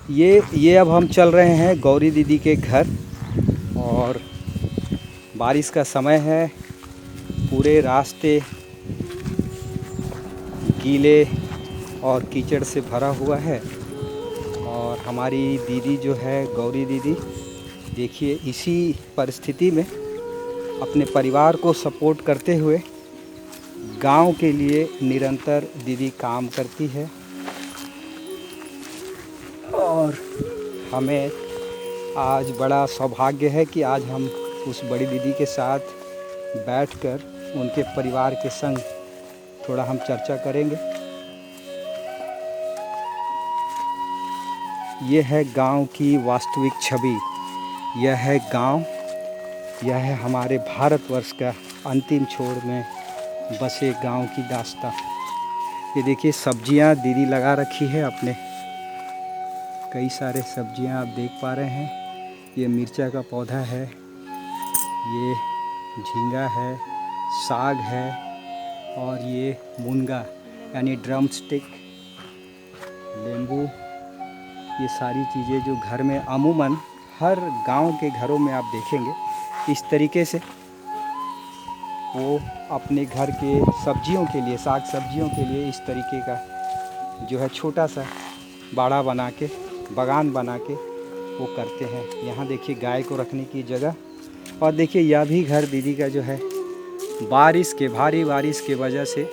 ये अब हम चल रहे हैं गौरी दीदी के घर, और बारिश का समय है। पूरे रास्ते गीले और कीचड़ से भरा हुआ है। और हमारी दीदी जो है गौरी दीदी, देखिए इसी परिस्थिति में अपने परिवार को सपोर्ट करते हुए गांव के लिए निरंतर दीदी काम करती है। और हमें आज बड़ा सौभाग्य है कि आज हम उस बड़ी दीदी के साथ बैठकर उनके परिवार के संग थोड़ा हम चर्चा करेंगे। ये है गांव की वास्तविक छवि। यह है गांव, यह है हमारे भारतवर्ष का अंतिम छोर में बसे गांव की दास्तां। ये देखिए सब्जियां दीदी लगा रखी है अपने, कई सारे सब्जियां आप देख पा रहे हैं। ये मिर्चा का पौधा है, ये झींगा है, साग है, और ये मुनगा यानी ड्रम स्टिक, नींबू, ये सारी चीज़ें जो घर में अमूमन हर गांव के घरों में आप देखेंगे इस तरीके से वो अपने घर के सब्जियों के लिए, साग सब्जियों के लिए इस तरीके का जो है छोटा सा बाड़ा बना के, बागान बना के वो करते हैं। यहाँ देखिए गाय को रखने की जगह, और देखिए यह भी घर दीदी का जो है भारी बारिश के वजह से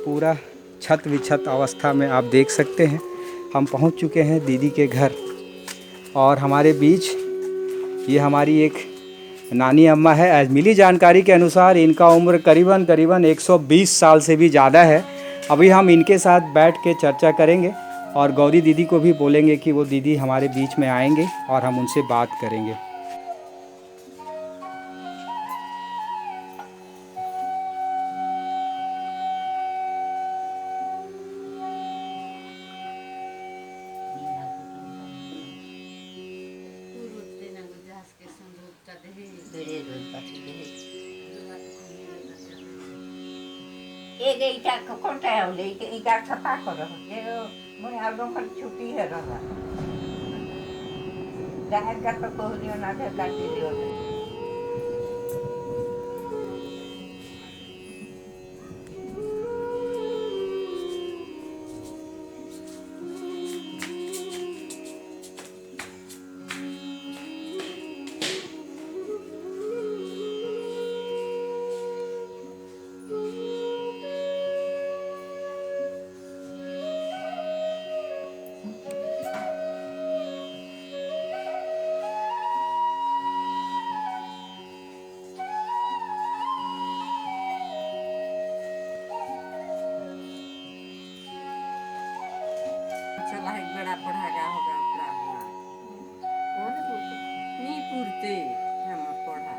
पूरा छत विछत अवस्था में आप देख सकते हैं। हम पहुँच चुके हैं दीदी के घर, और हमारे बीच ये हमारी एक नानी अम्मा है। आज मिली जानकारी के अनुसार इनका उम्र करीबन 120 साल से भी ज़्यादा है। अभी हम इनके साथ बैठ के चर्चा करेंगे, और गौरी दीदी को भी बोलेंगे कि वो दीदी हमारे बीच में आएंगे और हम उनसे बात करेंगे। कोणता आहे इगा छपा करो ये मुझे आलू पर छुट्टी है रहा गाय का तो कोहलियों ना दे काटी दियो। चला एक बड़ा पढ़ागा होगा अपना और नहीं पूरते हम पढ़ा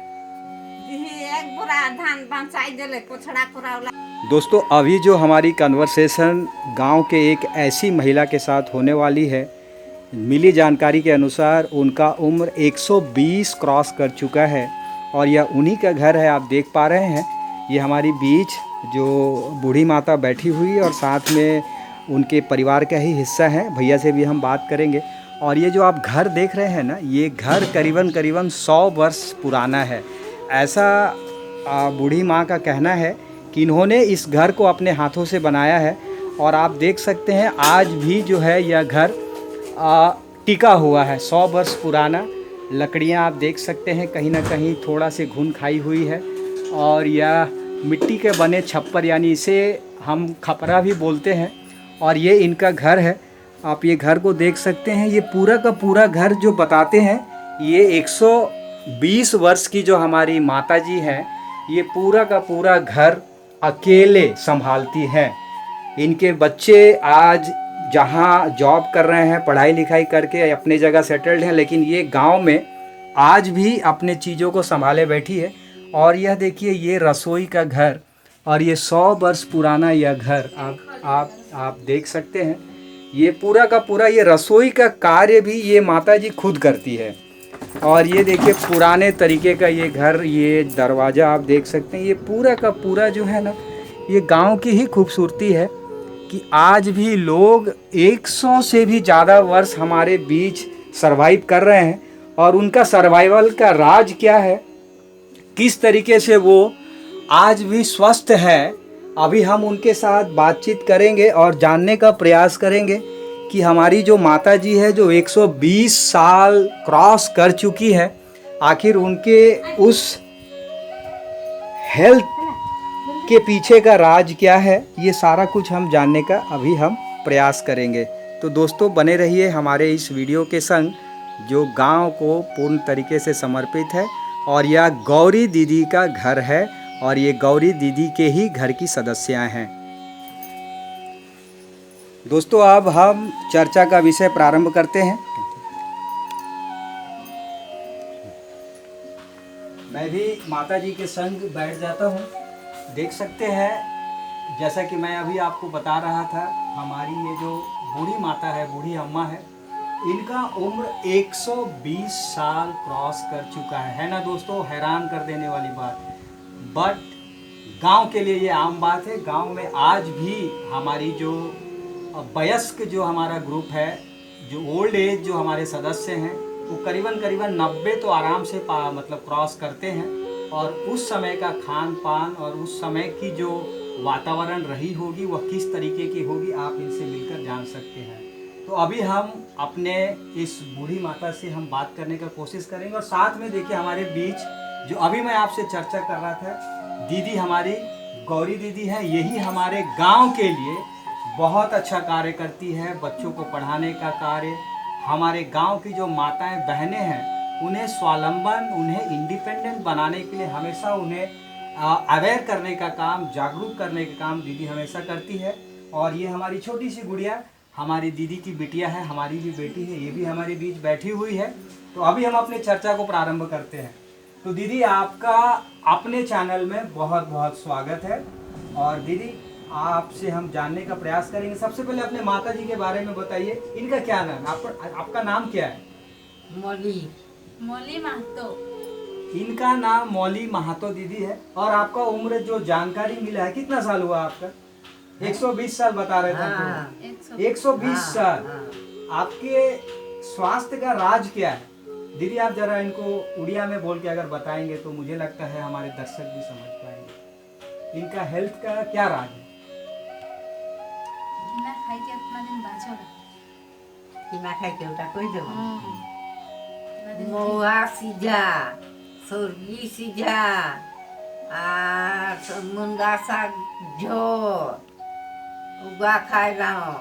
दिही एक बुरा धान बंसाई देले कोछड़ा कोरावला। दोस्तों अभी जो हमारी कन्वर्सेशन गांव के एक ऐसी महिला के साथ होने वाली है, मिली जानकारी के अनुसार उनका उम्र 120 क्रॉस कर चुका है, और यह उन्हीं का घर है। आप देख पा रहे हैं ये हमारी बीच जो बूढ़ी माता बैठी हुई है, और साथ में उनके परिवार का ही हिस्सा है। भैया से भी हम बात करेंगे। और ये जो आप घर देख रहे हैं ना, ये घर करीबन 100 वर्ष पुराना है। ऐसा बूढ़ी माँ का कहना है कि इन्होंने इस घर को अपने हाथों से बनाया है। और आप देख सकते हैं आज भी जो है यह घर टिका हुआ है, 100 वर्ष पुराना। लकड़ियाँ आप देख सकते हैं कहीं ना कहीं थोड़ा से घुन खाई हुई है, और यह मिट्टी के बने छप्पर यानी इसे हम खपरा भी बोलते हैं। और ये इनका घर है। आप ये घर को देख सकते हैं। ये पूरा का पूरा घर जो बताते हैं, ये 120 वर्ष की जो हमारी माता जी हैं, ये पूरा का पूरा घर अकेले संभालती हैं। इनके बच्चे आज जहाँ जॉब कर रहे हैं, पढ़ाई लिखाई करके अपने जगह सेटल्ड हैं, लेकिन ये गांव में आज भी अपने चीज़ों को संभाले बैठी है। और यह देखिए ये रसोई का घर, और ये 100 वर्ष पुराना यह घर आप देख सकते हैं। ये पूरा का पूरा ये रसोई का कार्य भी ये माता जी खुद करती है। और ये देखिए पुराने तरीके का ये घर, ये दरवाज़ा आप देख सकते हैं। ये पूरा का पूरा जो है ना, ये गांव की ही खूबसूरती है कि आज भी लोग 100 से भी ज़्यादा वर्ष हमारे बीच सरवाइव कर रहे हैं। और उनका सर्वाइवल का राज क्या है, किस तरीके से वो आज भी स्वस्थ है, अभी हम उनके साथ बातचीत करेंगे और जानने का प्रयास करेंगे कि हमारी जो माता जी है जो 120 साल क्रॉस कर चुकी है, आखिर उनके उस हेल्थ के पीछे का राज क्या है, ये सारा कुछ हम जानने का अभी हम प्रयास करेंगे। तो दोस्तों बने रहिए हमारे इस वीडियो के संग, जो गांव को पूर्ण तरीके से समर्पित है। और यह गौरी दीदी का घर है और ये गौरी दीदी के ही घर की सदस्याएं हैं। दोस्तों अब हम चर्चा का विषय प्रारंभ करते हैं। मैं भी माता जी के संग बैठ जाता हूँ। देख सकते हैं, जैसा कि मैं अभी आपको बता रहा था, हमारी ये जो बूढ़ी माता है, बूढ़ी अम्मा है, इनका उम्र 120 साल क्रॉस कर चुका है ना दोस्तों? हैरान कर देने वाली बात। बट गांव के लिए ये आम बात है। गांव में आज भी हमारी जो वयस्क जो हमारा ग्रुप है, जो ओल्ड एज जो हमारे सदस्य हैं, वो करीबन 90 तो आराम से मतलब क्रॉस करते हैं। और उस समय का खान पान और उस समय की जो वातावरण रही होगी वह किस तरीके की होगी, आप इनसे मिलकर जान सकते हैं। तो अभी हम अपने इस बूढ़ी माता से हम बात करने का कोशिश करेंगे। और साथ में देखिए हमारे बीच जो अभी मैं आपसे चर्चा कर रहा था, दीदी हमारी गौरी दीदी है। यही हमारे गांव के लिए बहुत अच्छा कार्य करती है, बच्चों को पढ़ाने का कार्य। हमारे गांव की जो माताएं बहनें हैं, उन्हें स्वावलंबन, उन्हें इंडिपेंडेंट बनाने के लिए हमेशा उन्हें अवेयर करने का काम, जागरूक करने का काम दीदी हमेशा करती है। और ये हमारी छोटी सी गुड़िया हमारी दीदी की बिटिया है, हमारी भी बेटी है, ये भी हमारे बीच बैठी हुई है। तो अभी हम अपने चर्चा को प्रारंभ करते हैं। तो दीदी आपका अपने चैनल में बहुत बहुत स्वागत है। और दीदी आपसे हम जानने का प्रयास करेंगे, सबसे पहले अपने माता जी के बारे में बताइए। इनका क्या नाम है? आपका नाम क्या है? मौली महतो। इनका नाम मौली महतो दीदी है। और आपका उम्र जो जानकारी मिला है, कितना साल हुआ आपका? 120 साल बता रहे थे। 120 साल। आपके स्वास्थ्य का राज क्या है दीदी? आप जरा इनको उड़िया में बोल के अगर बताएंगे तो मुझे लगता है हमारे दर्शक भी समझ पाएंगे। इनका हेल्थ का क्या राज है? महुआ सीझा, सुरगी सीझा, और मुनगा साग झोर उगा खाए रहो।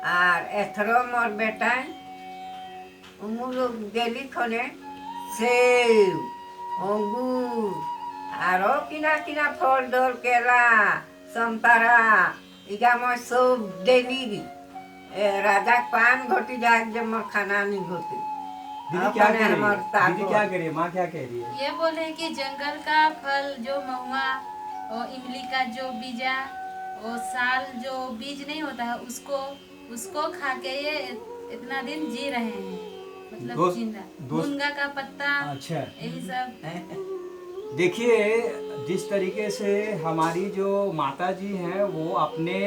और एथरो मोर बेटा लोग डेली खने सेब, अंगूर, आरो किना किना फल डोल, केला, संतरा, इगा मैं सब डेली राजा पान घोटी जाए जब मोर खाना नहीं घोटी। दीदी क्या कह रही है? दीदी क्या कह रही है? माँ क्या कह रही है? ये बोले कि जंगल का फल जो महुआ और इमली का जो बीजा और साल जो बीज नहीं होता है, उसको खा के ये इतना दिन जी रहे हैं। मतलब जिंदा मुनगा का पत्ता, अच्छा, यही सब। देखिए जिस तरीके से हमारी जो माता जी हैं, वो अपने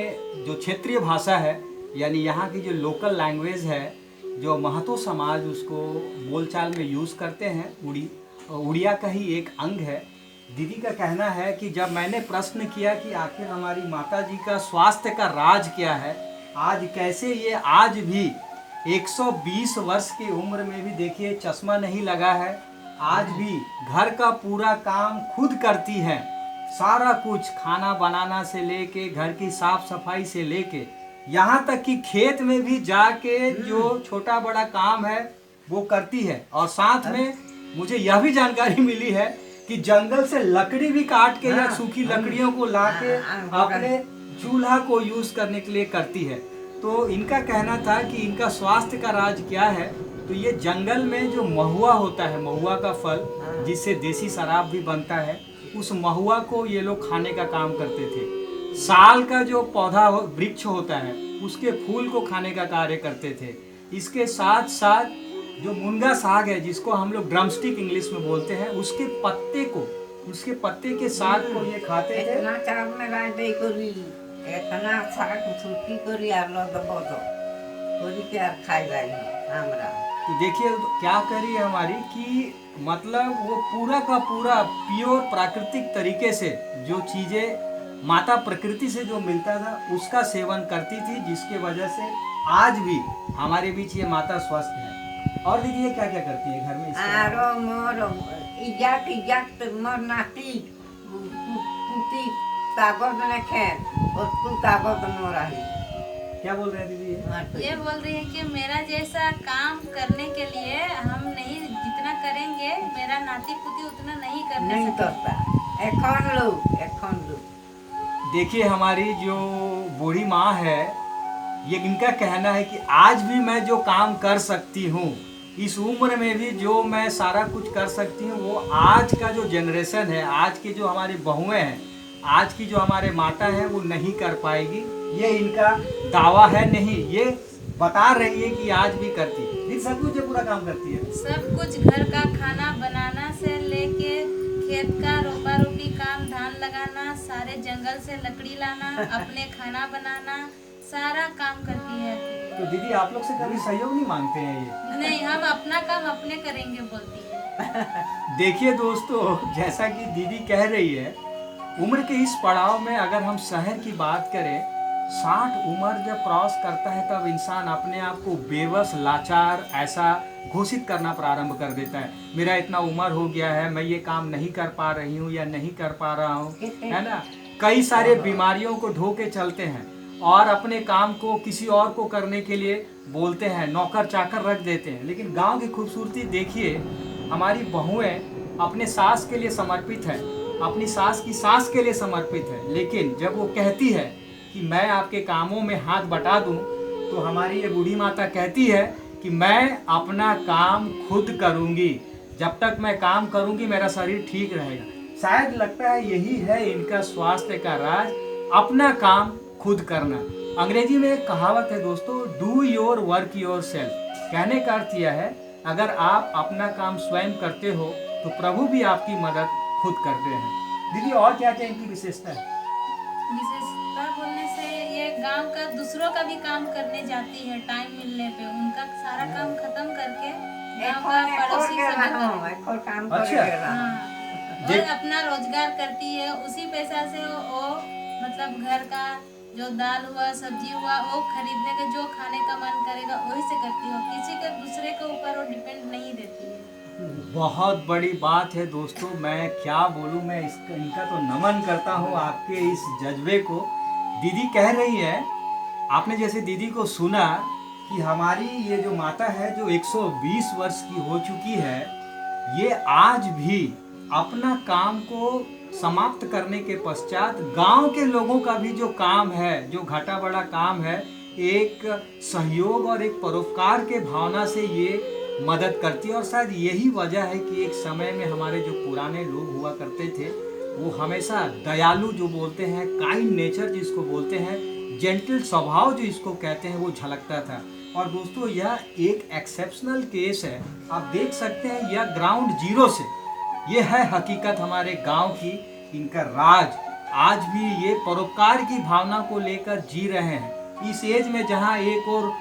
जो क्षेत्रीय भाषा है, यानी यहाँ की जो लोकल लैंग्वेज है, जो महतो समाज उसको बोलचाल में यूज़ करते हैं, उड़िया का ही एक अंग है। दीदी का कहना है कि जब मैंने प्रश्न किया कि आखिर हमारी माता जी का स्वास्थ्य का राज क्या है, आज कैसे ये आज भी 120 वर्ष की उम्र में भी देखिए चश्मा नहीं लगा है, आज भी घर का पूरा काम खुद करती है। सारा कुछ खाना बनाना से लेके, घर की साफ सफाई से लेके, यहाँ तक कि खेत में भी जाके जो छोटा बड़ा काम है वो करती है। और साथ में मुझे यह भी जानकारी मिली है कि जंगल से लकड़ी भी काट के या सूखी लकड़ियों को लाके अपने चूल्हा को यूज करने के लिए करती है। तो इनका कहना था कि इनका स्वास्थ्य का राज क्या है, तो ये जंगल में जो महुआ होता है, महुआ का फल जिससे देसी शराब भी बनता है, उस महुआ को ये लोग खाने का काम करते थे। साल का जो पौधा वृक्ष होता है, उसके फूल को खाने का कार्य करते थे। इसके साथ साथ जो मुनगा साग है, जिसको हम लोग ड्रमस्टिक इंग्लिश में बोलते हैं, उसके पत्ते के साग को ये खाते थे। इतना साग छुट्टी करी आर दबो दो करी के आर खाई जाई हमरा। तो देखिए क्या करी हमारी कि मतलब वो पूरा का पूरा प्योर प्राकृतिक तरीके से जो चीजें माता प्रकृति से जो मिलता था उसका सेवन करती थी, जिसके वजह से आज भी हमारे बीच ये माता स्वस्थ है। और दीदी ये क्या क्या करती है घर में इसके अलावा? आरो मोर इजाक मोर नाती पुती कागज ने खेल और तू कागज मोर रही। क्या बोल रहे हैं दीदी ये बोल रही है कि मेरा जैसा काम करने के लिए हम नहीं जितना करेंगे मेरा नाती पुती उतना नहीं करने नहीं सकते। करता एखन लो। देखिए हमारी जो बूढ़ी माँ है, ये इनका कहना है कि आज भी मैं जो काम कर सकती हूँ, इस उम्र में भी जो मैं सारा कुछ कर सकती हूँ, वो आज का जो जनरेशन है, आज की जो हमारी बहुएं हैं, आज की जो हमारे माता है वो नहीं कर पाएगी। ये इनका दावा है नहीं, ये बता रही है कि आज भी करती है। ये सब कुछ ये पूरा काम करती है। सब कुछ घर का खाना बनाना से लेके खेत का रोपा रोपी काम, धान लगाना, सारे जंगल से लकड़ी लाना, अपने खाना बनाना, सारा काम करती है अकेले। तो दीदी आप लोग से कभी सहयोग नहीं मांगते हैं ये? नहीं, हम अपना काम अपने करेंगे बोलती है। देखिए दोस्तों, जैसा कि दीदी कह रही है, उम्र के इस पड़ाव में अगर हम शहर की बात करें, 60 उम्र जब क्रॉस करता है तब इंसान अपने आप को बेबस, लाचार ऐसा घोषित करना प्रारंभ कर देता है। मेरा इतना उम्र हो गया है, मैं ये काम नहीं कर पा रही हूँ या नहीं कर पा रहा हूँ, है ना। कई सारे बीमारियों को ढो के चलते हैं और अपने काम को किसी और को करने के लिए बोलते हैं, नौकर चाकर रख देते हैं। लेकिन गांव की खूबसूरती देखिए, हमारी बहुएं अपने सास के लिए समर्पित है, अपनी सास की सास के लिए समर्पित है। लेकिन जब वो कहती है कि मैं आपके कामों में हाथ बटा दूं, तो हमारी ये बूढ़ी माता कहती है कि मैं अपना काम खुद करूंगी, जब तक मैं काम करूंगी मेरा शरीर ठीक रहेगा। शायद लगता है यही है इनका स्वास्थ्य का राज, अपना काम खुद करना। अंग्रेजी में एक कहावत है दोस्तों, do your work your self. कहने का अर्थ यह है, अगर आप अपना काम स्वयं करते हो तो प्रभु भी आपकी मदद खुद करते हैं। दीदी और क्या क्या इनकी विशेषता है? विशेषता बोलने से ये गांव का दूसरों का भी काम करने जाती है, टाइम मिलने पे उनका सारा काम खत्म करके गांव का पड़ोसी काम अच्छा। हाँ, और अपना रोजगार करती है। उसी पैसा से वो मतलब घर का जो दाल हुआ, सब्जी हुआ, वो खरीदने के जो खाने का मन करेगा वही से करती हो, किसी के दूसरे के ऊपर वो डिपेंड नहीं रहती है। बहुत बड़ी बात है दोस्तों, मैं क्या बोलूं, मैं इनका तो नमन करता हूं आपके इस जज्बे को। दीदी कह रही है, आपने जैसे दीदी को सुना कि हमारी ये जो माता है जो 120 वर्ष की हो चुकी है, ये आज भी अपना काम को समाप्त करने के पश्चात गांव के लोगों का भी जो काम है, जो घटा बड़ा काम है, एक सहयोग और एक परोपकार के भावना से ये मदद करती है। और शायद यही वजह है कि एक समय में हमारे जो पुराने लोग हुआ करते थे, वो हमेशा दयालु जो बोलते हैं, काइंड नेचर जिसको बोलते हैं, जेंटल स्वभाव जो इसको कहते हैं, वो झलकता था। और दोस्तों यह एक एक्सेप्शनल केस है, आप देख सकते हैं, यह ग्राउंड जीरो से, ये है हकीकत हमारे गांव की। इनका राज आज भी ये परोपकार की भावना को लेकर जी रहे हैं। इस एज में जहां एक और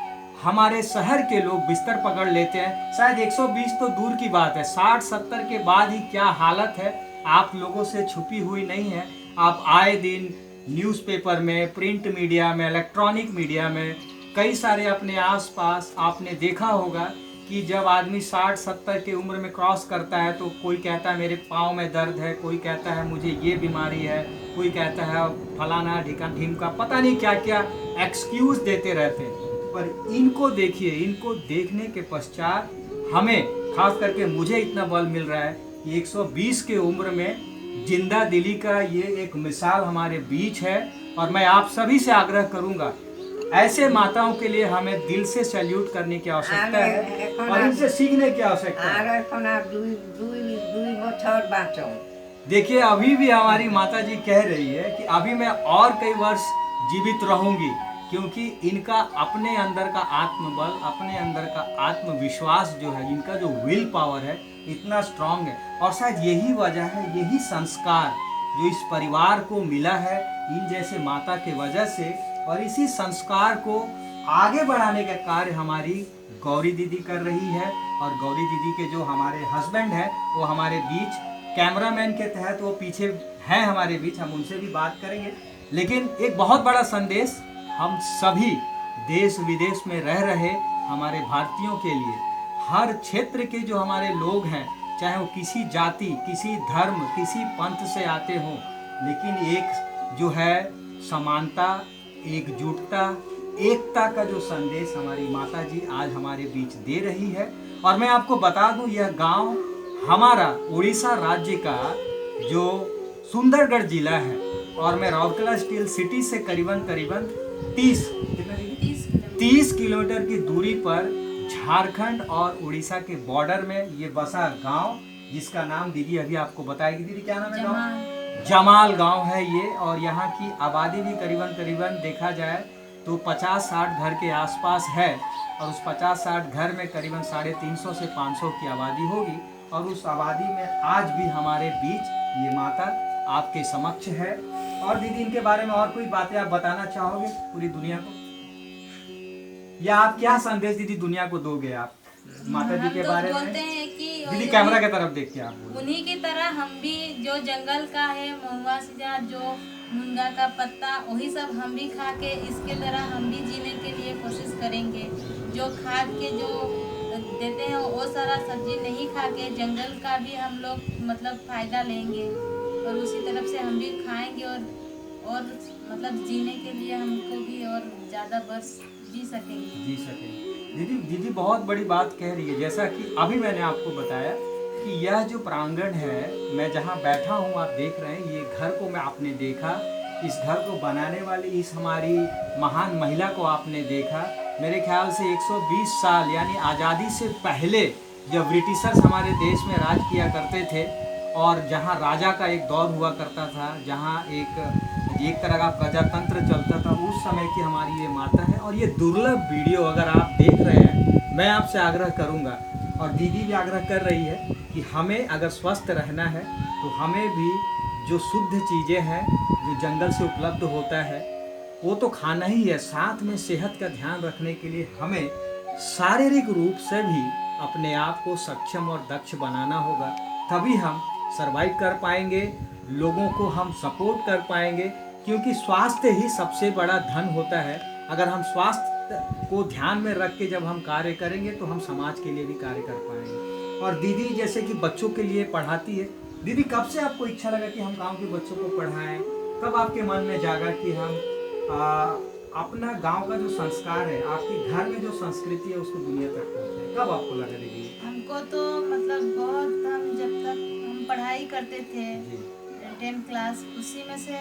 हमारे शहर के लोग बिस्तर पकड़ लेते हैं, शायद 120 तो दूर की बात है, 60-70 के बाद ही क्या हालत है आप लोगों से छुपी हुई नहीं है। आप आए दिन न्यूज़पेपर में, प्रिंट मीडिया में, इलेक्ट्रॉनिक मीडिया में, कई सारे अपने आसपास आपने देखा होगा कि जब आदमी 60-70 की उम्र में क्रॉस करता है तो कोई कहता है मेरे पाँव में दर्द है, कोई कहता है मुझे ये बीमारी है, कोई कहता है फलाना ढिमका, पता नहीं क्या क्या एक्सक्यूज़ देते रहते हैं। पर इनको देखिए, इनको देखने के पश्चात हमें, खास करके मुझे इतना बल मिल रहा है कि 120 के उम्र में जिंदा दिली का ये एक मिसाल हमारे बीच है। और मैं आप सभी से आग्रह करूंगा, ऐसे माताओं के लिए हमें दिल से सैल्यूट करने की आवश्यकता है और इनसे सीखने की आवश्यकता है। देखिए अभी भी हमारी माता जी कह रही है कि अभी मैं और कई वर्ष जीवित रहूंगी, क्योंकि इनका अपने अंदर का आत्मबल, अपने अंदर का आत्मविश्वास जो है, इनका जो विल पावर है, इतना स्ट्रांग है। और शायद यही वजह है, यही संस्कार, जो इस परिवार को मिला है इन जैसे माता के वजह से, और इसी संस्कार को आगे बढ़ाने का कार्य हमारी गौरी दीदी कर रही है। और गौरी दीदी के जो हमारे हस्बैंड हैं वो हमारे बीच कैमरामैन के तहत वो पीछे हैं हमारे बीच, हम उनसे भी बात करेंगे। लेकिन एक बहुत बड़ा संदेश हम सभी देश विदेश में रह रहे हमारे भारतीयों के लिए, हर क्षेत्र के जो हमारे लोग हैं, चाहे वो किसी जाति, किसी धर्म, किसी पंथ से आते हों, लेकिन एक जो है समानता, एकजुटता, एकता का जो संदेश हमारी माता जी आज हमारे बीच दे रही है। और मैं आपको बता दूं, यह गांव हमारा उड़ीसा राज्य का जो सुंदरगढ़ जिला है, और मैं राउरकेला स्टील सिटी से करीबन 30 किलोमीटर की दूरी पर झारखंड और उड़ीसा के बॉर्डर में ये बसा गांव, जिसका नाम दीदी अभी आपको बताएगी। दीदी क्या नाम है गांव? जमाल गांव है ये। और यहाँ की आबादी भी करीबन देखा जाए तो 50-60 घर के आसपास है, और उस 50-60 घर में करीबन 350 से 500 की आबादी होगी। और उस आबादी में आज भी हमारे बीच ये माता आपके समक्ष है। और दीदी इनके बारे में और कोई बातें आप बताना चाहोगे पूरी दुनिया को, या आप क्या संदेश दीदी दुनिया को दोगे आप माता जी के बारे में? बोलते हैं कि दीदी कैमरा की तरफ देख के आप बोलो। उन्हीं की तरह हम भी जो जंगल का है महुआ सिजा, जो मुनगा का पत्ता, वही सब हम भी खा के इसके तरह हम भी जीने के लिए कोशिश करेंगे। जो खाद के जो देते हैं वो सारा सब्जी नहीं खा के जंगल का भी हम लोग मतलब फायदा लेंगे, और उसी तरफ से हम भी खाएंगे, और मतलब जीने के लिए हमको भी और ज़्यादा बस जी सकेंगे। दीदी बहुत बड़ी बात कह रही है। जैसा कि अभी मैंने आपको बताया कि यह जो प्रांगण है, मैं जहाँ बैठा हूँ आप देख रहे हैं, ये घर को मैं आपने देखा, इस घर को बनाने वाली इस हमारी महान महिला को आपने देखा। मेरे ख्याल से 120 साल यानी आज़ादी से पहले जब ब्रिटिशर्स हमारे देश में राज किया करते थे, और जहाँ राजा का एक दौर हुआ करता था, जहाँ एक तरह का प्रजातंत्र चलता था, उस समय की हमारी ये माता है। और ये दुर्लभ वीडियो अगर आप देख रहे हैं, मैं आपसे आग्रह करूँगा, और दीदी भी आग्रह कर रही है कि हमें अगर स्वस्थ रहना है तो हमें भी जो शुद्ध चीज़ें हैं जो जंगल से उपलब्ध होता है वो तो खाना ही है, साथ में सेहत का ध्यान रखने के लिए हमें शारीरिक रूप से भी अपने आप को सक्षम और दक्ष बनाना होगा। तभी हम सरवाइव कर पाएंगे, लोगों को हम सपोर्ट कर पाएंगे, क्योंकि स्वास्थ्य ही सबसे बड़ा धन होता है। अगर हम स्वास्थ्य को ध्यान में रख के जब हम कार्य करेंगे तो हम समाज के लिए भी कार्य कर पाएंगे। और दीदी जैसे कि बच्चों के लिए पढ़ाती है, दीदी कब से आपको इच्छा लगा कि हम गांव के बच्चों को पढ़ाएं? कब आपके मन में जागा कि हम अपना गांव का जो संस्कार है, आपके घर में जो संस्कृति है, उसको दुनिया तक पहुंचाएं? कब आपको लगा दीदी? हमको तो मतलब बहुत, हम जब तक हम पढ़ाई करते थे 10th क्लास, उसी में से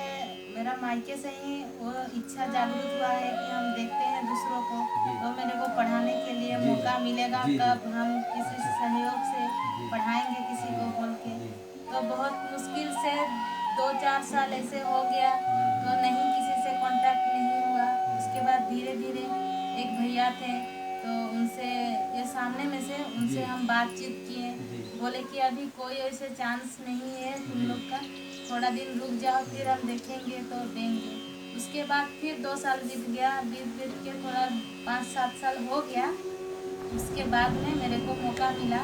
मेरा मायके से ही वो इच्छा जागृत हुआ है कि हम देखते हैं दूसरों को, तो मेरे को पढ़ाने के लिए मौका मिलेगा, तब हम किसी सहयोग से पढ़ाएंगे किसी को बोल के। तो बहुत मुश्किल से 2-4 साल ऐसे हो गया, तो नहीं किसी से कांटेक्ट नहीं हुआ। उसके बाद धीरे धीरे एक भैया थे, तो उनसे ये सामने में से उनसे हम बातचीत किए, बोले कि अभी कोई ऐसे चांस नहीं है तुम लोग का, थोड़ा दिन रुक जाओ, फिर हम देखेंगे तो देंगे। उसके बाद फिर 2 साल बीत गया, बीत के थोड़ा 5-7 साल हो गया। उसके बाद में मेरे को मौका मिला,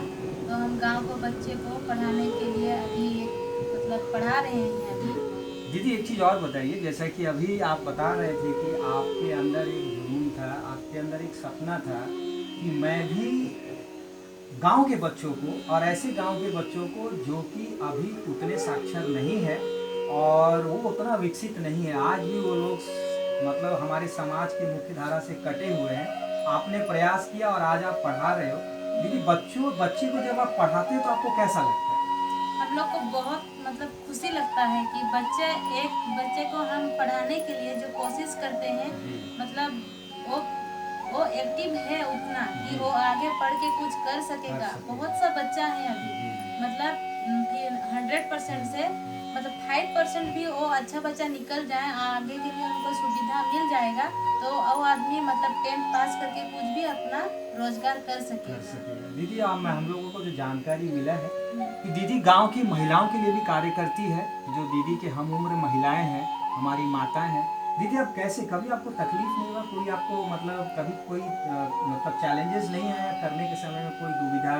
तो हम गांव को बच्चे को पढ़ाने के लिए अभी मतलब पढ़ा रहे हैं अभी। दीदी एक चीज़ और बताइए, जैसा कि अभी आप बता रहे थे कि आपके अंदर एक जुनून था, आपके अंदर एक सपना था कि मैं भी गांव के बच्चों को, और ऐसे गांव के बच्चों को जो कि अभी उतने साक्षर नहीं है और वो उतना विकसित नहीं है, आज भी वो लोग मतलब हमारे समाज की मुख्य धारा से कटे हुए हैं, आपने प्रयास किया और आज आप पढ़ा रहे हो। दीदी बच्चे को जब आप पढ़ाते हो तो आपको कैसा लगता है? हम लोग को बहुत मतलब खुशी लगता है कि एक बच्चे को हम पढ़ाने के लिए जो कोशिश करते हैं, मतलब वो एक्टिव है उतना कि वो आगे पढ़ के कुछ कर सकेगा। बहुत सा बच्चा है अभी मतलब 100% से मतलब 5% भी वो अच्छा बच्चा निकल जाए, आगे के लिए उनको सुविधा मिल जाएगा तो वो आदमी मतलब 10th पास करके कुछ भी अपना रोजगार कर सकेगा। दीदी हम लोगों को जो जानकारी मिला है कि दीदी गांव की महिलाओं के लिए भी कार्य करती है। जो दीदी के हम उम्र महिलाएं हैं, हमारी माताएं हैं। दीदी अब कैसे, कभी आपको तकलीफ नहीं हुआ, कोई आपको मतलब कभी कोई मतलब चैलेंजेस नहीं आया करने के समय में, कोई दुविधा,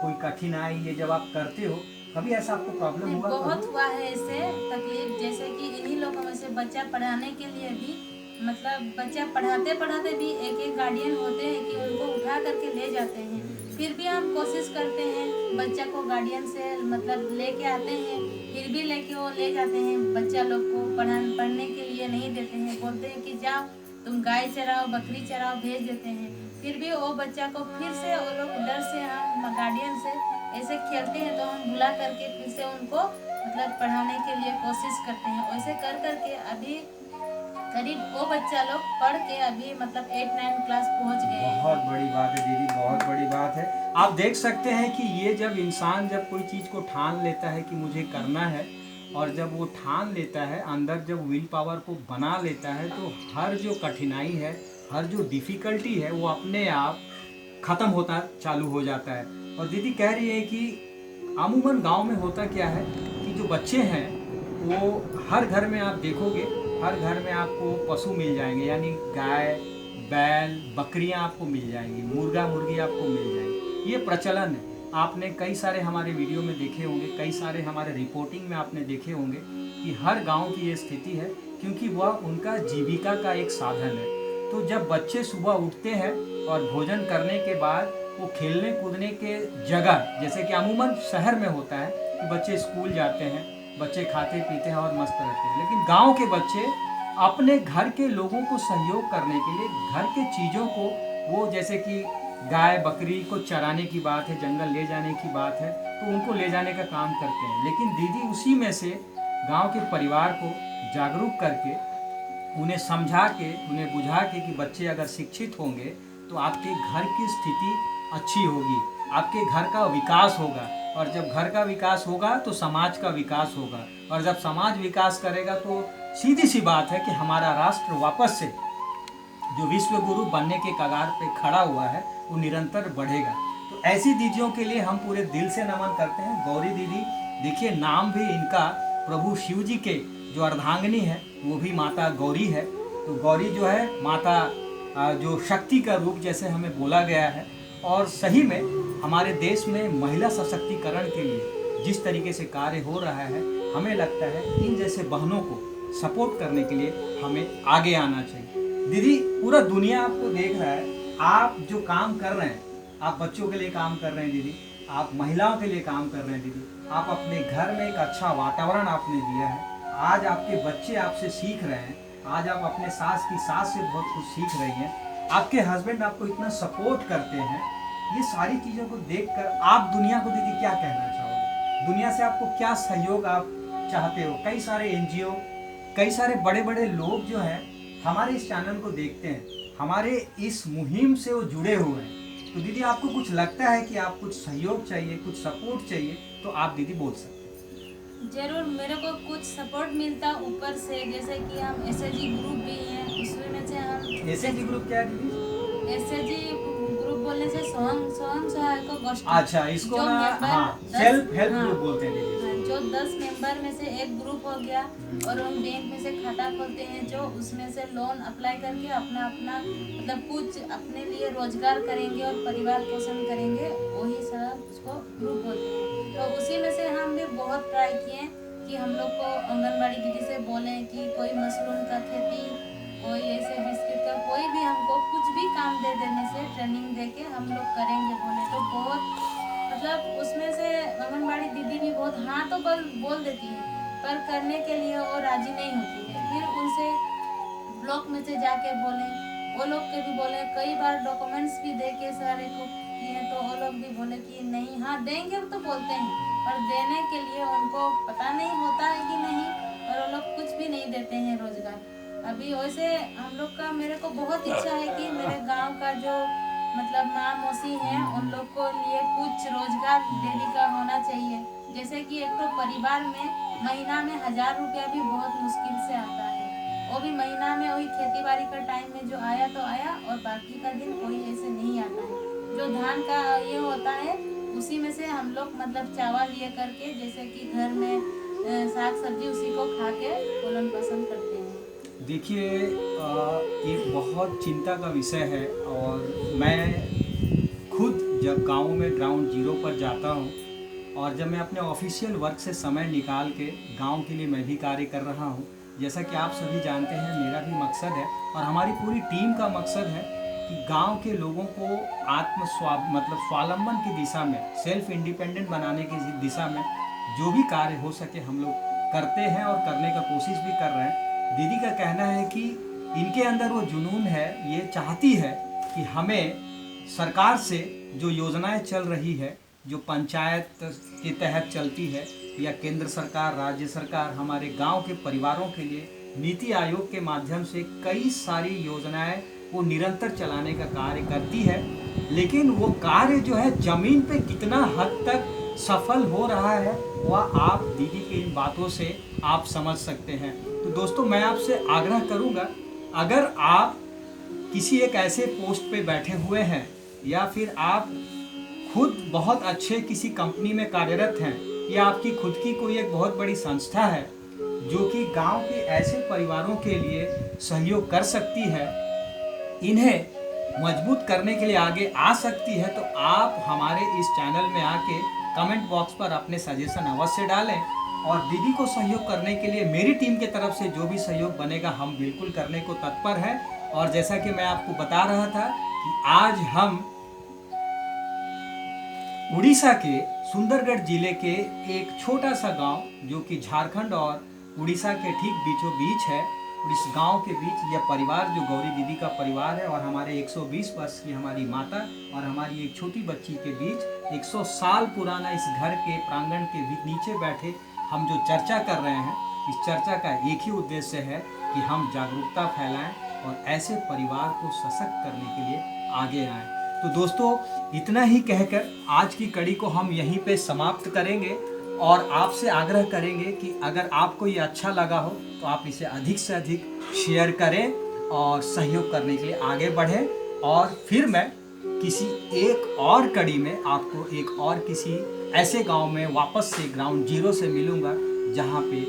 कोई कठिनाई, ये जब आप करते हो कभी ऐसा आपको प्रॉब्लम हुआ? बहुत हुआ है इससे तकलीफ, जैसे कि इन्हीं लोगों में से बच्चा पढ़ाने के लिए भी मतलब बच्चा पढ़ाते पढ़ाते भी एक गार्डियन होते हैं कि उनको उठा करके ले जाते हैं। फिर भी हम कोशिश करते हैं बच्चा को गार्डियन से मतलब लेके आते हैं, फिर भी लेके वो ले जाते हैं बच्चा लोग को पढ़ने के लिए नहीं देते हैं, बोलते हैं कि जाओ तुम गाय चराओ बकरी चराओ, भेज देते हैं। फिर भी वो बच्चा को फिर से वो लोग डर से हम गार्डियन से ऐसे खेलते हैं तो हम बुला करके फिर से उनको मतलब पढ़ाने के लिए कोशिश करते हैं। वैसे कर करके अभी करीब वो बच्चा लोग पढ़ के अभी मतलब 8-9 क्लास पहुंच गए हैं। बहुत बड़ी बात है दीदी, बहुत बड़ी बात है। आप देख सकते हैं कि ये जब इंसान जब कोई चीज़ को ठान लेता है कि मुझे करना है, और जब वो ठान लेता है अंदर, जब विल पावर को बना लेता है, तो हर जो कठिनाई है, हर जो डिफ़िकल्टी है, वो अपने आप ख़त्म होता चालू हो जाता है। और दीदी कह रही है कि अमूमन गांव में होता क्या है कि जो बच्चे हैं वो हर घर में आप देखोगे, हर घर में आपको पशु मिल जाएंगे, यानी गाय बैल बकरियां आपको मिल जाएंगी, मुर्गा मुर्गी आपको मिल जाएंगी। ये प्रचलन है। आपने कई सारे हमारे वीडियो में देखे होंगे, कई सारे हमारे रिपोर्टिंग में आपने देखे होंगे कि हर गांव की ये स्थिति है, क्योंकि वह उनका जीविका का एक साधन है। तो जब बच्चे सुबह उठते हैं और भोजन करने के बाद वो खेलने कूदने के जगह, जैसे कि अमूमन शहर में होता है कि बच्चे स्कूल जाते हैं, बच्चे खाते पीते हैं और मस्त रहते हैं, लेकिन गांव के बच्चे अपने घर के लोगों को सहयोग करने के लिए घर के चीज़ों को, वो जैसे कि गाय बकरी को चराने की बात है, जंगल ले जाने की बात है, तो उनको ले जाने का काम करते हैं। लेकिन दीदी उसी में से गांव के परिवार को जागरूक करके, उन्हें समझा के, उन्हें बुझा के कि बच्चे अगर शिक्षित होंगे तो आपके घर की स्थिति अच्छी होगी, आपके घर का विकास होगा, और जब घर का विकास होगा तो समाज का विकास होगा, और जब समाज विकास करेगा तो सीधी सी बात है कि हमारा राष्ट्र वापस से जो विश्व गुरु बनने के कगार पे खड़ा हुआ है वो निरंतर बढ़ेगा। तो ऐसी दीदियों के लिए हम पूरे दिल से नमन करते हैं। गौरी दीदी, देखिए नाम भी इनका प्रभु शिव जी के जो अर्धांगिनी है वो भी माता गौरी है। तो गौरी जो है माता जो शक्ति का रूप जैसे हमें बोला गया है, और सही में हमारे देश में महिला सशक्तिकरण के लिए जिस तरीके से कार्य हो रहा है, हमें लगता है इन जैसे बहनों को सपोर्ट करने के लिए हमें आगे आना चाहिए। दीदी पूरा दुनिया आपको देख रहा है, आप जो काम कर रहे हैं, आप बच्चों के लिए काम कर रहे हैं दीदी, आप महिलाओं के लिए काम कर रहे हैं दीदी, आप अपने घर में एक अच्छा वातावरण आपने दिया है। आज आपके बच्चे आपसे सीख रहे हैं, आज आप अपने सास की सास से बहुत कुछ सीख रही हैं, आपके हस्बैंड आपको इतना सपोर्ट करते हैं। ये सारी चीज़ों को देखकर आप दुनिया को दीदी क्या कहना चाहोगे? दुनिया से आपको क्या सहयोग आप चाहते हो? कई सारे NGO, कई सारे बड़े बड़े लोग जो हैं हमारे इस चैनल को देखते हैं, हमारे इस मुहिम से वो जुड़े हुए हैं। तो दीदी आपको कुछ लगता है कि आप कुछ सहयोग चाहिए, कुछ सपोर्ट चाहिए, तो आप दीदी बोल सकते हैं। जरूर मेरे को कुछ सपोर्ट मिलता ऊपर से, जैसे कि हम SHG ग्रुप भी हैं, उसमें से हम SHG ग्रुप क्या है दीदी? SHG ग्रुप बोलने से स्वयं सहायता गोष्ठी। अच्छा, इसको ना हाँ सेल्फ हेल्प ग्रुप बोलते हैं दीदी। जो 10 मेंबर में से एक ग्रुप हो गया, और हम बैंक में से खाता खोलते हैं, जो उसमें से लोन अप्लाई करके अपना अपना मतलब कुछ अपने लिए रोजगार करेंगे और परिवार पोषण करेंगे, वही सब उसको ग्रुप बोलते हैं। तो उसी में से हम भी बहुत ट्राई किए कि हम लोग को आंगनबाड़ी दीदी से बोलें कि कोई मशरूम का खेती, कोई ऐसे बिस्किट का, कोई भी हमको कुछ भी काम दे देने से ट्रेनिंग दे के हम लोग करेंगे बोले, तो बहुत मतलब उसमें से आंगनबाड़ी दीदी भी बहुत हाँ तो बोल देती है, पर करने के लिए वो राजी नहीं होती है। फिर उनसे ब्लॉक में से जाके बोले, वो लोग के भी बोले, कई बार डॉक्यूमेंट्स भी दे के सारे को किए, तो वो लोग भी बोले कि नहीं हाँ देंगे, तो बोलते हैं, पर देने के लिए उनको पता नहीं होता है कि नहीं, और वो लोग कुछ भी नहीं देते हैं रोजगार। अभी वैसे हम लोग का मेरे को बहुत इच्छा है कि मेरे गांव का जो मतलब माँ मौसी हैं उन लोग को लिए कुछ रोजगार डेली का होना चाहिए। जैसे कि एक तो परिवार में महीना में 1000 रुपया भी बहुत मुश्किल से आता है, वो भी महीना में वही खेती बाड़ी का टाइम में जो आया तो आया और बाकी का दिन कोई ऐसे नहीं आता है। जो धान का ये होता है उसी में से हम लोग मतलब चावल ये करके जैसे कि घर में साग सब्जी उसी को खा के पालन पोषण करते हैं। देखिए एक बहुत चिंता का विषय है और मैं खुद जब गांव में ग्राउंड जीरो पर जाता हूं और जब मैं अपने ऑफिशियल वर्क से समय निकाल के गांव के लिए मैं भी कार्य कर रहा हूं, जैसा कि आप सभी जानते हैं मेरा भी मकसद है और हमारी पूरी टीम का मकसद है कि गांव के लोगों को मतलब स्वावलंबन की दिशा में, सेल्फ इंडिपेंडेंट बनाने की दिशा में जो भी कार्य हो सके हम लोग करते हैं और करने का कोशिश भी कर रहे हैं। दीदी का कहना है कि इनके अंदर वो जुनून है, ये चाहती है कि हमें सरकार से जो योजनाएं चल रही है, जो पंचायत के तहत चलती है या केंद्र सरकार, राज्य सरकार, हमारे गांव के परिवारों के लिए नीति आयोग के माध्यम से कई सारी योजनाएं वो निरंतर चलाने का कार्य करती है। लेकिन वो कार्य जो है ज़मीन पे कितना हद तक सफल हो रहा है वह आप दीदी की इन बातों से आप समझ सकते हैं। तो दोस्तों मैं आपसे आग्रह करूंगा, अगर आप किसी एक ऐसे पोस्ट पे बैठे हुए हैं या फिर आप खुद बहुत अच्छे किसी कंपनी में कार्यरत हैं या आपकी खुद की कोई एक बहुत बड़ी संस्था है जो कि गांव के ऐसे परिवारों के लिए सहयोग कर सकती है, इन्हें मजबूत करने के लिए आगे आ सकती है, तो आप हमारे इस चैनल में आके कमेंट बॉक्स पर अपने सजेशन अवश्य डालें और दीदी को सहयोग करने के लिए मेरी टीम की तरफ से जो भी सहयोग बनेगा हम बिल्कुल करने को तत्पर हैं। और जैसा कि मैं आपको बता रहा था कि आज हम उड़ीसा के सुंदरगढ़ जिले के एक छोटा सा गांव जो कि झारखंड और उड़ीसा के ठीक बीचों बीच है, और इस गांव के बीच यह परिवार जो गौरी दीदी का परिवार है और हमारे 120 वर्ष की हमारी माता और हमारी एक छोटी बच्ची के बीच 100 साल पुराना इस घर के प्रांगण के नीचे बैठे हम जो चर्चा कर रहे हैं, इस चर्चा का एक ही उद्देश्य है कि हम जागरूकता फैलाएं और ऐसे परिवार को सशक्त करने के लिए आगे आएं। तो दोस्तों इतना ही कहकर आज की कड़ी को हम यहीं पे समाप्त करेंगे और आपसे आग्रह करेंगे कि अगर आपको ये अच्छा लगा हो तो आप इसे अधिक से अधिक शेयर करें और सहयोग करने के लिए आगे बढ़ें। और फिर मैं किसी एक और कड़ी में आपको एक और किसी ऐसे गांव में वापस से ग्राउंड जीरो से मिलूंगा जहां पे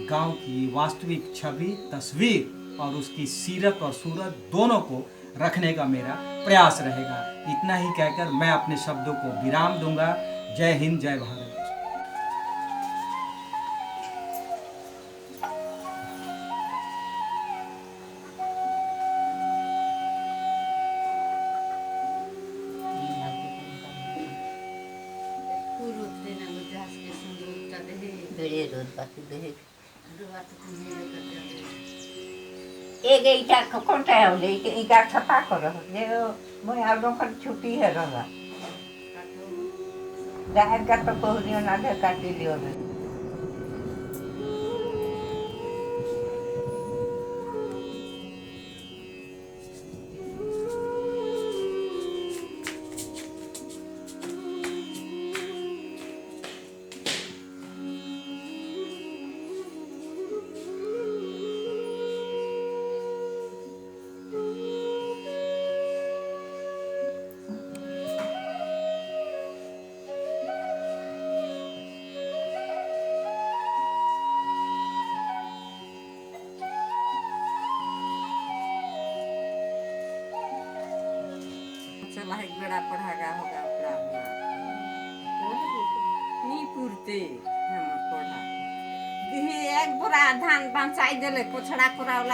गांव की वास्तविक छवि, तस्वीर और उसकी सीरत और सूरत दोनों को रखने का मेरा प्रयास रहेगा। इतना ही कहकर मैं अपने शब्दों को विराम दूंगा। जय हिंद, जय भारत। एक इटा कोणता आहे इटा छपा करो जे मैं आलो पर छुट्टी है रहा दाहर का तो कोहनियो ना दे काटी लियो में चला एक बड़ा पढ़ागा होगा अपना नहीं पुरते हम पढ़ा दिहे एक बोरा धान बंचाई देले कोछड़ा कोरावला